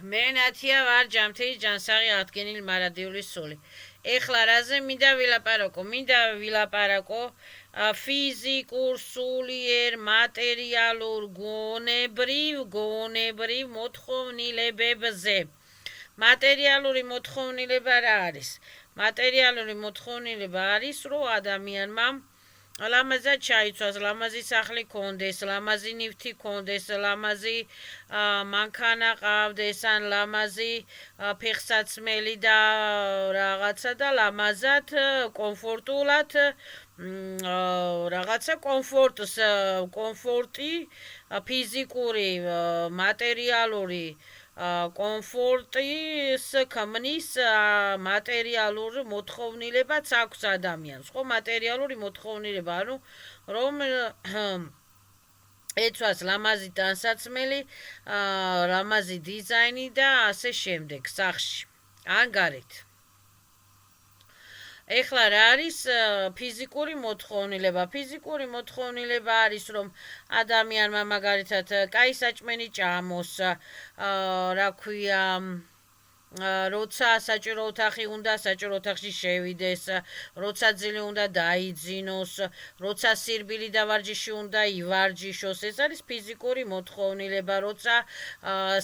მე ნათია ვარ ჯამთელის ჯანსაღი აღდგენილი მარადიული სული. ეხლა რაზე მინდა ვილაპარაკო? მინდა ვილაპარაკო ფიზიკურ, სულიერ, მატერიალურ, გონებრივ მოთხოვნილებებზე. მატერიალური მოთხოვნილება რა არის? მატერიალური მოთხოვნილება არის, რომ ადამიანმა ლამაზად ჩაიცვას, ლამაზი სახლი კონდეს, ლამაზი ნივთი კონდეს, ლამაზი მანქანა ყავდეს, ან ლამაზი ფეხსაცმელი და რაღაცა და ლამაზად, კომფორტულად რაღაცა კომფორტი, ფიზიკური, მატერიალური კომფორტის ქმნის მატერიალურ მოთხოვნილებაც აქვს ადამიანს. ხო, მატერიალური მოთხოვნილება, ანუ რომ ეცვას ლამაზი ტანსაცმელი, ლამაზი დიზაინი და ასე შემდეგ სახში, ან გარეთ. ეხლა რა არის ფიზიკური მოთხოვნილება? ფიზიკური მოთხოვნილება არის, რომ ადამიანმა მაგალითად კაი საჭმელი ჭამოს, რა ქვია, როცა საჭირო ოთახი უნდა, საჭირო ოთახში შევიდეს, როცა ძილი უნდა დაიძინოს, როცა სირბილი და ვარჯიში უნდა ივარჯიშოს, ეს არის ფიზიკური მოთხოვნილება, როცა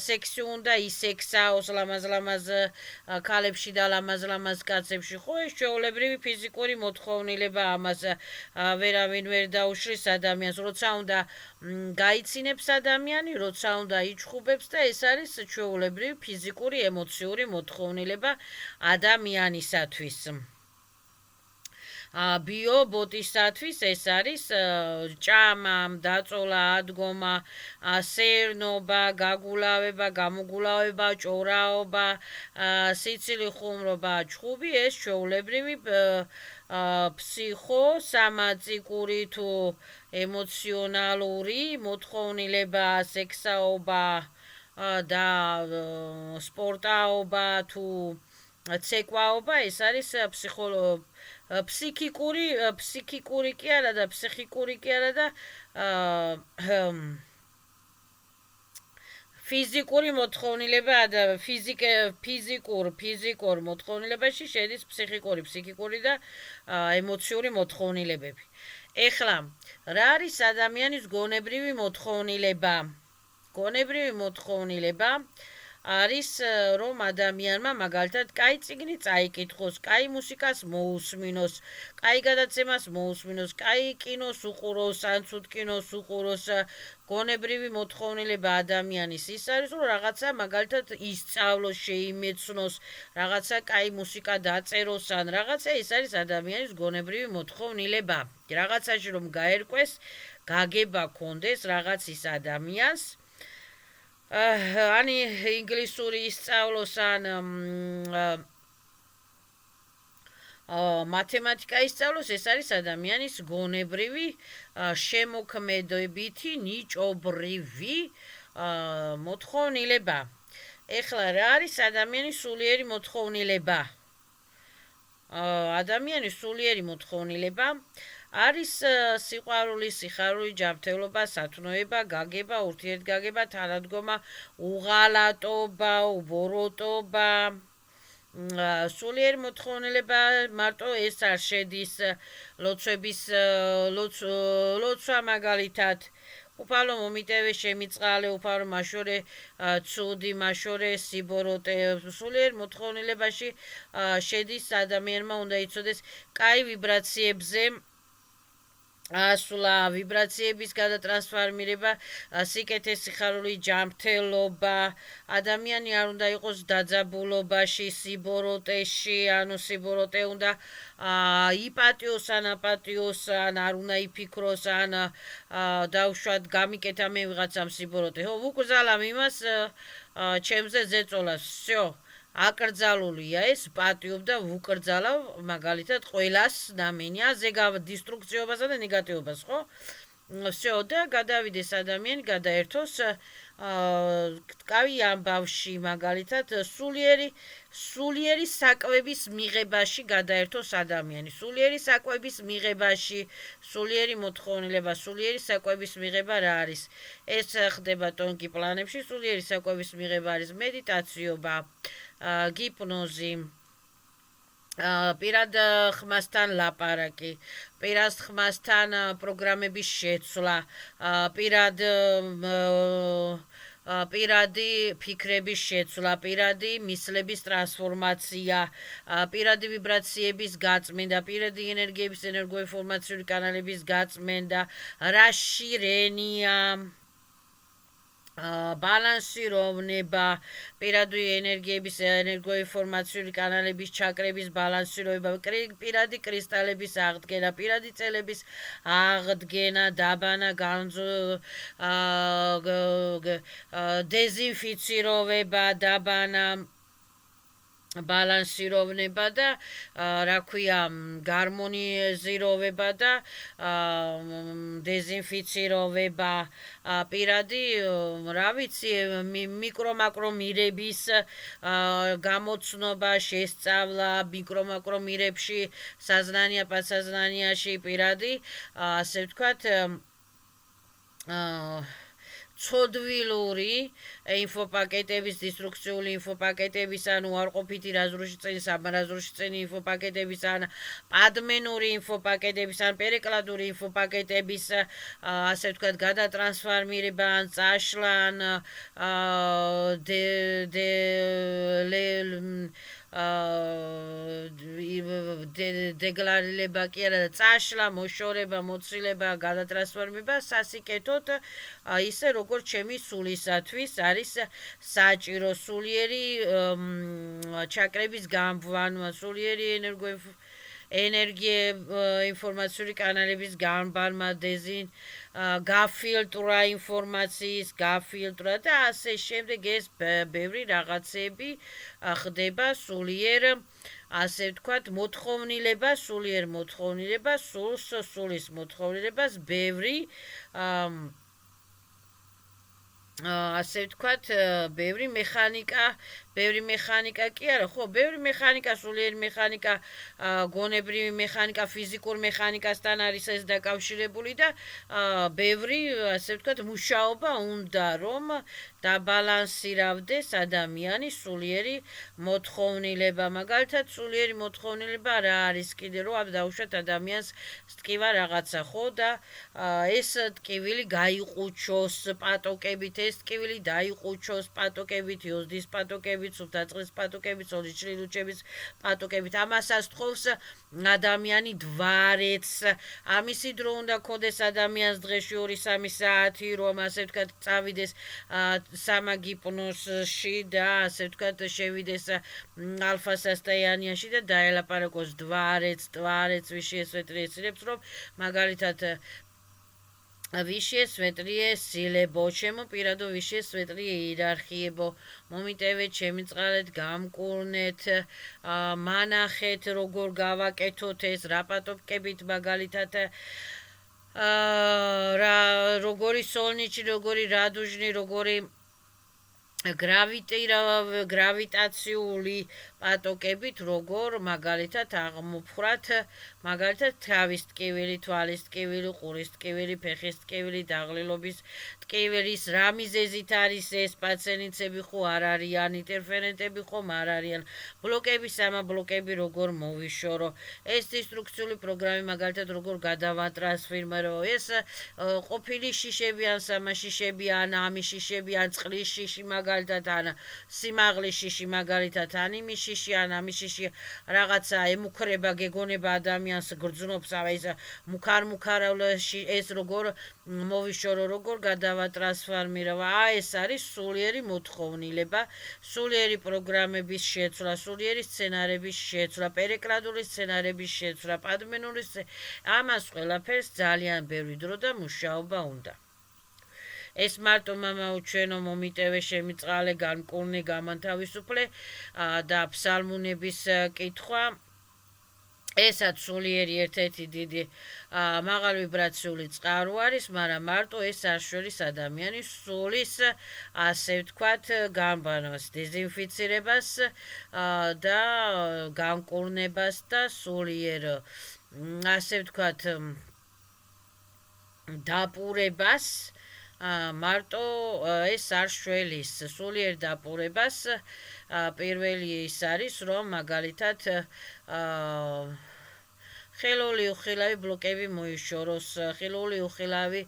სექსი უნდა ისექსაოს ლამაზ-ლამაზ ქალებში და ლამაზ-ლამაზ კაცებში, ხო, ეს ჩვეულებრივი ფიზიკური მოთხოვნილება, ამას ვერავინ ვერ დაუშლის ადამიანს, როცა უნდა გაიცინებს ადამიანი, როცა უნდა იჩხუბებს და ეს არის ჩვეულებრივი ფიზიკური ემოციური მოთხოვნილება ადამიანისათვის. ბიობოტისათვის ეს არის ჭამა, დაწოლა, ადგომა, სერნობა, გაგულავება, გამოგულავება, ჭორაობა, სიცილი, ხუმრობა, ჩხუბი, ეს ჩვეულებრივი ფსიქოსამაციკური თუ ემოციონალური მოთხოვნილება, სექსაობა და სპორტაობა თუ ცეკვაობა, ეს არის ფსიქიკური კი არა და ფსიქიკური კი არა და ფიზიკური მოთხოვნილება ფიზიკურ მოთხოვნილებაში შედის ფსიქიკური და ემოციური მოთხოვნილებები. ეხლა რა არის ადამიანის გონებრივი მოთხოვნილება? გონებრივი მოთხოვნილება არის, რომ ადამიანმა მაგალითად კაი წიგნი წაიკითხოს, კაი მუსიკას მოусმინოს, კაი გადაცემას მოусმინოს, კაი კინოს უყუროს, ან ცუდ კინოს უყუროს. გონებრივი მოთხოვნილება ადამიანის ის არის, რომ რაღაცა მაგალითად ისწავლოს, შეიმეცნოს, რაღაცა კაი მუსიკა დაწეროს, ან რაღაცა, ეს არის ადამიანის გონებრივი მოთხოვნილება. რაღაცაში რომ გაერკვეს, გაგება კონდეს რაღაცის ადამიანს, ან ინგლისური ისწავლოს, ან მათემატიკა ისწავლოს, ეს არის ადამიანის გონებრივი, შემოქმედებითი, ნიჭობრივი მოთხოვნილება. ეხლა რა არის ადამიანის სულიერი მოთხოვნილება? ადამიანის სულიერი მოთხოვნილება არის სიყვარული, სიხარული, ჯანმრთელობა, სათნოება, გაგება, ურთიერთგაგება, თანადგომა, უღალატობა, უბოროტობა. სულიერი მოთხოვნილება მარტო ეს არ შედის ლოცვა მაგალითად, უფალო მომიტევე შემიწყალე, უფალო მაშორე ცუდი, მაშორე სიბოროტე. სულიერ მოთხოვნილებაში შედის ადამიანმა უნდა იცოდეს კაი ვიბრაციებზე ასვლა, ვიბრაციების გადატრანსფორმირება, სიკეთე, სიხარული, ჯანმრთელობა. ადამიანი არ უნდა იყოს დაძაბულობაში, სიბოროტეში, ანუ სიბოროტე უნდა იპატიოს, ან აპატიოს, ან არ უნდა იფიქროს, ან დავუშვათ გამიკეთა მე ვიღაცამ სიბოროტე. ხო, ვუკრძალავ იმას ჩემზე ზეწოლას, всё. აკრძალულია ეს, პატიობ და ვუკრძალავ მაგალითად ყველას ნამინია ზეგავ დისტრუქციობასა და ნეგატივობას, ხო? всё და გადავიდეს ადამიანი გადაერთოს კავი ამბავში მაგალითად სულიერი საკვების მიღებაში გადაერთოს ადამიანი სულიერი საკვების მიღებაში სულიერი მოთხოვნილება სულიერი საკვების მიღება რა არის ეს ხდება ტონკი პლანებში სულიერი საკვების მიღება არის მედიტაციობა გიპნოზი პირად ხმასთან ლაპარაკი, პირად ხმასთან პროგრამების შეცვლა, პირადი ფიქრების შეცვლა, პირადი მისლების ტრანსფორმაცია, პირადი ვიბრაციების გაწმენდა, პირადი ენერგიების ენერგოინფორმაციული კანალების გაწმენდა, რაშირენია ბალანსიროვნება, პირადი ენერგიების ენერგოინფორმაციული კანალების ჩაკრების ბალანსიროვება, პირადი კრისტალების აღდგენა, პირადი წელების აღდგენა, დაბანა, დეზინფიციროვება, დაბანა ბალანსიროვნება და რა ქვია გარმონიზიროვება და დეზინფიციროვება პირადი რა ვიცი მიკრო-მაკრო მირების გამოცნობა შესწავლა მიკრო-მაკრო მირებში საზნანია პასაზნანიაში პირადი ასე ვთქვათ ცოდვილური ინფოპაკეტების დისტრუქციული ინფოპაკეტების ანუ არყოფითი რაზრუში წენი სამარაზრუში წენი ინფოპაკეტების ან პადმენური ინფოპაკეტების ან პერეკლადური ინფოპაკეტების ასე ვთქვათ გადატრანსფორმირება ან წაშლა ან დეგლარირება კი არა წაშლა მოშორება მოცილება გადატრანსფორმირება სასიკეთოდ ისე როგორც ჩემი სულისათვის არის საჭირო სულიერი ჩაკრების გამბვანვა სულიერი ენერგიაინფორმაციული კანალების გამბარმა გაფილტრა ინფორმაციის გაფილტრა და ასე შემდეგ ეს ბევრი რაღაცები ხდება სულიერ ასე ვთქვათ მოთხოვნილება სულიერ მოთხოვნილება სულის მოთხოვნილებას ბევრი ასე ვთქვათ ბევრი მექანიკა კი არა ხო ბევრი მექანიკა სულიერი მექანიკა გონებრივი მექანიკა ფიზიკურ მექანიკასთან არის ეს დაკავშირებული და ბევრი ასე ვთქვათ მუშაობა უნდა რომ დაბალანსირავდეს ადამიანი სულიერი მოთხოვნილება მაგალითად სულიერი მოთხოვნილება რა არის კიდე რომ დავუშვათ ადამიანს ტკივა რაღაცა ხო და ეს ტკივილი გაიყუჩოს პატოკებით ეს ტკივილი დაიყუჩოს პატოკებით იოზდის პატოკებით სუფთაწყლის პატოკებით სოლიჩილი ლუჩების პატოკებით ამასაც თხოვს ადამიანი დვარეც ამისი დრო უნდა ქონდეს ადამიანს დღეში 2-3 საათი რომ ასე ვთქვათ წავიდეს სამაგიპნოსში და ასე ვთქვათ შევიდეს ალფა სასტაიანიაში და დაელაპარაკოს დვარეც ვიში ესვეტრი ეცილებს რომ მაგალითად ვიში ესვეტრიე სილებო ჩემო პირადო ვიში ესვეტრიე იერარქიებო მომიტევეთ ჩემი წყალეთ გამკურნეთ მანახეთ როგორ გავაკეთოთ ეს რა პატოკებით მაგალითად როგორი სოლნიჩი როგორი რადუჟნი როგორი გრავიტაციული პატოკებით როგორ მაგალითად აღმოფხრათ მაგალითად თავის ტკივილი თვალის ტკივილი ყურის ტკივილი ფეხის ტკივილი დაღლილობის ტკივილის რა მიზეზით არის ეს პაციენტები ხო არ არიან ინტერფერენტები ხომ არ არიან ბლოკების ამა ბლოკები როგორ მოვიშორო ეს დისტრუქციული პროგრამი მაგალითად როგორ გადავატრანსფორმირო ეს ყოფილი შიშები ან სამაშიშები ან ამის შიშები ან წყლის შიში მაგალითად ან სიმაღლის შიში მაგალითად ან იმის შიში ან ამის შიში რაღაცა ემუქრება გეგონება ადამიანს გრძნობს ეს მუქარ-მუქარავლში ეს როგორ მოვიშორო როგორ გადავატრანსფორმირო ეს არის სულიერი მოთხოვნილება სულიერი პროგრამების შეცვლა სულიერი სცენარების შეცვლა პერეკლადური სცენარების შეცვლა პადმენური ამას ყველაფერს ძალიან ბევრი დრო და მუშაობა უნდა ეს მარტო მამაო ჩვენო მომიტევე შემიწყალე განკურნე გამანთავისუფლე და ფსალმუნების კითხვა ესაც სულიერი ერთ-ერთი დიდი მაღალ ვიბრაციული წყარო არის, მაგრამ მარტო ეს არ შორის ადამიანის სულის, ასე ვთქვათ, განბანვას, დეზინფიცირებას და განკურნებას და სულიერ, ასე ვთქვათ, დაპურებას მარტო ეს არ შველის სულიერ დაპურებას პირველი ის არის რომ მაგალითად ხელოვნური უხილავი ბლოკები მოიშოროს, ხელოვნური უხილავი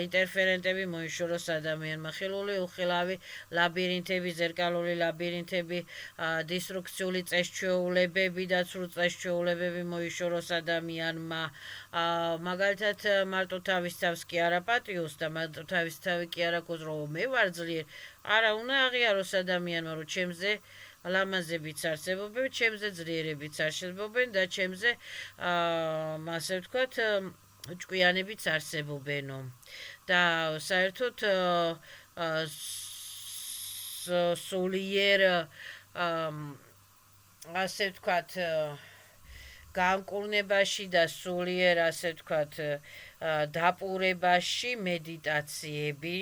ინტერფერენტები მოიშოროს ადამიანმა, ხელოვნური უხილავი ლაბირინთები, ზერკალური ლაბირინთები, დისტრუქციული წესჩვეულებები და ცრუ წესჩვეულებები მოიშოროს ადამიანმა. მაგალითად მარტო თავის თავს კი არა პატიოს და მარტო თავის თავი კი არა გოს რომ მე ვარ ძლიერ, არა უნდა აღიაროს ადამიანმა რომ ჩემზე ლამაზებიც არსებობენ, ჩემზე ძლიერებიც არსებობენ და ჩემზე ასე ვთქვათ ჭკვიანებიც არსებობენო. და საერთოდ სულიერ ასე ვთქვათ განკურნებაში და სულიერ ასე ვთქვათ დაპურებაში მედიტაციები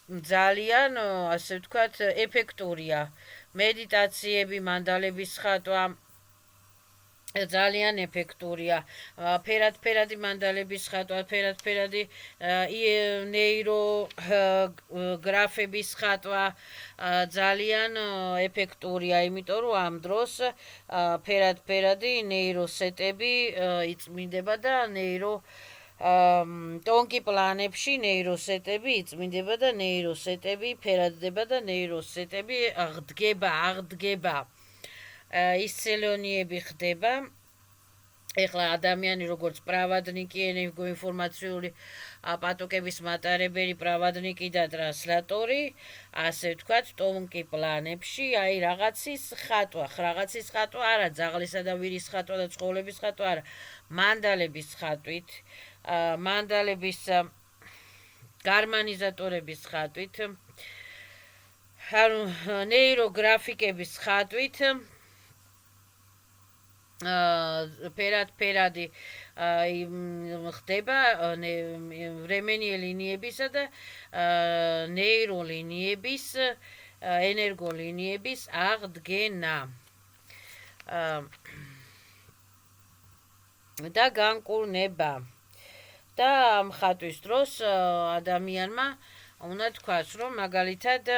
ძალიან ასე ვთქვათ ეფექტურია. მედიტაციები, მანდალების ხატვა ძალიან ეფექტურია. ფერადფერადი მანდალების ხატვა, ფერადფერადი ნეიროგრაფების ხატვა ძალიან ეფექტურია, იმიტომ რომ ამ დროს ფერადფერადი ნეიროსეტები იწმინდება და ტონკი პლანებში ნეიროსეტები იწმინდება და ნეიროსეტები ფერადდება და ნეიროსეტები აღდგება. ისცელონიები ხდება. ეხლა ადამიანი როგორც პრავადნიკი, ენერგოინფორმაციული პატოკების მატარებელი პრავადნიკი და ტრანსლატორი, ასე ვთქვათ, ტონკი პლანებში, აი რაღაცის ხატვა არა, ძაღლისა და ვირის ხატვა და ცხოველების ხატვა არა, მანდალების ხატვით, მანდალების გარმანიზატორების ხატვით, ნეიროგრაფიკების ხატვით, ფერადი ხდება რემენიე ლინიებისა და ნეიროლინიების, ენერგოლინიების აღდგენა და განკურნება. და ამ ხატვის დროს ადამიანმა უნდა თქვას, რომ მაგალითად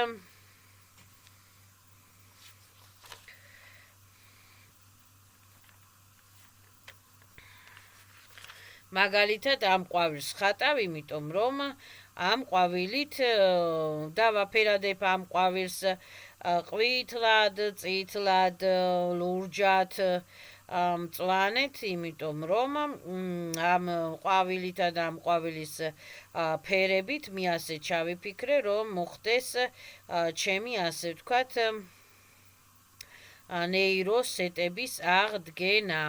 ამ ყვავილს ხატავ, იმიტომ რომ ამ ყვავილით დავაფერადებ ამ ყვავილს ყვითლად, წითლად, ლურჯად, მწვანეთ, იმიტომ რომ ამ ყვავილითა და ამ ყვავილის ფერებით მე ასე ჩავიფიქრე, რომ მოხდეს ჩემი ასე ვთქვათ ნეიროსეტების აღდგენა.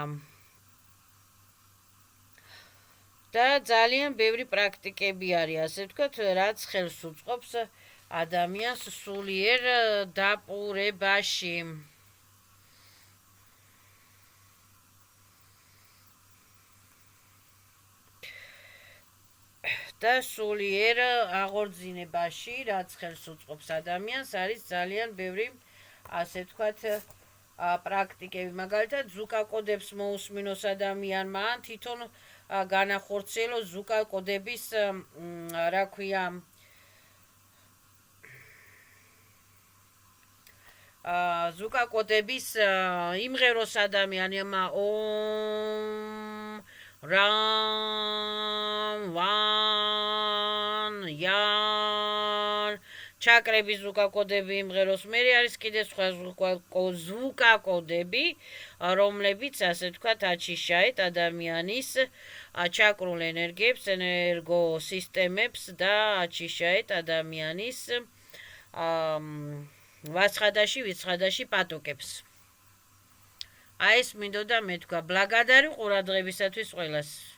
და ძალიან ბევრი პრაქტიკები არის, ასე ვთქვათ, რაც ხელს უწყობს ადამიანს სულიერ დაპურებაში. და სულიერ აღორძინებაში, რაც ხელს უწყობს ადამიანს, არის ძალიან ბევრი, ასე ვთქვათ, პრაქტიკები. მაგალითად, ზუკა კოდებს მოусმინოს ადამიანმა, ან თვითონ განახორციელოს ზუკა კოდების, რა ქვია, ზუკა კოდების იმღეროს ადამიანმა ომ რამ ვან იან ჩაკრების ზუკა კოდები იმღეროს. მე არის კიდე სხვა ზუკა კოდები, რომლებიც ასე ვთქვათ აჩიშაეთ ადამიანის ჩაკრულ ენერგიებს, ენერგო სისტემებს და აჩიშაეთ ადამიანის ვაცხადაში პატოკებს. აი ეს მინდოდა მეთქვა. ბლაგადარი ყურადღებისათვის ყველას.